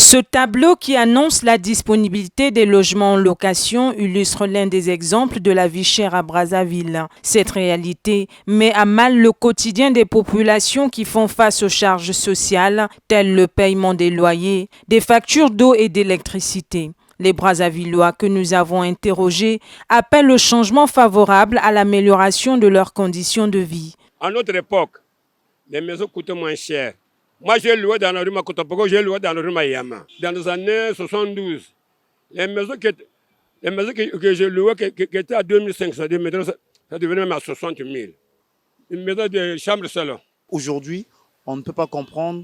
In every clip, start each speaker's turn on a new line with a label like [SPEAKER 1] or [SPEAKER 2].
[SPEAKER 1] Ce tableau qui annonce la disponibilité des logements en location illustre l'un des exemples de la vie chère à Brazzaville. Cette réalité met à mal le quotidien des populations qui font face aux charges sociales, telles le paiement des loyers, des factures d'eau et d'électricité. Les Brazzavillois que nous avons interrogés appellent au changement favorable à l'amélioration de leurs conditions de vie.
[SPEAKER 2] À notre époque, les maisons coûtaient moins cher. Moi, j'ai loué dans la rue Makotopoko, j'ai loué dans la rue Mayama. Dans les années 72, les maisons que j'ai louées, qui étaient à 2500, ça devenait même à 60 000. Une maison de chambre salon.
[SPEAKER 3] Aujourd'hui, on ne peut pas comprendre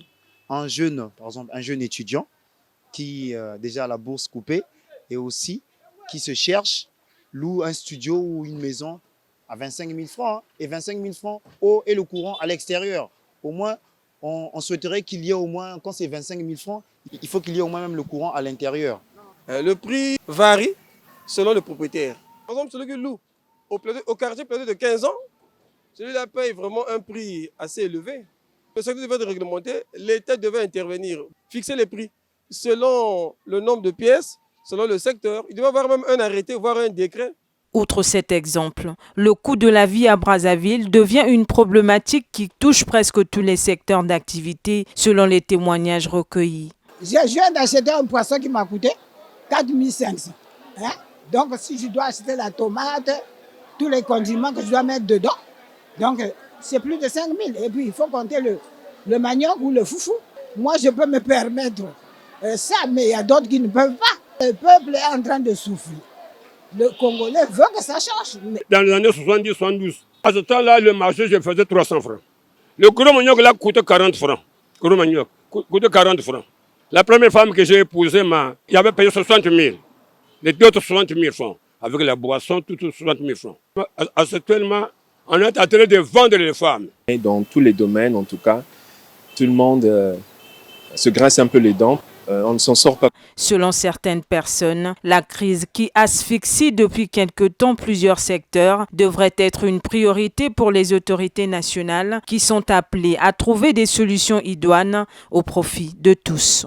[SPEAKER 3] un jeune, par exemple, un jeune étudiant qui déjà a la bourse coupée et aussi qui se cherche, loue un studio ou une maison à 25 000 francs et 25 000 francs eau et le courant à l'extérieur. Au moins, on souhaiterait qu'il y ait au moins, quand c'est 25 000 francs, il faut qu'il y ait au moins même le courant à l'intérieur.
[SPEAKER 4] Le prix varie selon le propriétaire. Par exemple, celui qui loue au quartier plateau de 15 ans, celui-là paye vraiment un prix assez élevé. Le secteur devait être réglementé, l'État devait intervenir, fixer les prix selon le nombre de pièces, selon le secteur. Il devait y avoir même un arrêté, voire un décret.
[SPEAKER 1] Outre cet exemple, le coût de la vie à Brazzaville devient une problématique qui touche presque tous les secteurs d'activité, selon les témoignages recueillis.
[SPEAKER 5] Je viens d'acheter un poisson qui m'a coûté 4 500. Hein? Donc, si je dois acheter la tomate, tous les condiments que je dois mettre dedans, donc c'est plus de 5 000. Et puis, il faut compter le manioc ou le foufou. Moi, je peux me permettre ça, mais il y a d'autres qui ne peuvent pas. Le peuple est en train de souffrir. Le Congolais veut que ça change.
[SPEAKER 2] Dans les années 70-72, à ce temps-là, le marché, je faisais 300 francs. Le gros manioc, là, coûtait 40 francs. Gros manioc, coûtait 40 francs. La première femme que j'ai épousée, il avait payé 60 000. Les deux autres 60 000 francs. Avec la boisson, tout 60 000 francs. Actuellement, on est en train de vendre les femmes.
[SPEAKER 6] Et dans tous les domaines, en tout cas, tout le monde se graisse un peu les dents. On ne s'en sort pas.
[SPEAKER 1] Selon certaines personnes, la crise qui asphyxie depuis quelque temps plusieurs secteurs devrait être une priorité pour les autorités nationales qui sont appelées à trouver des solutions idoines au profit de tous.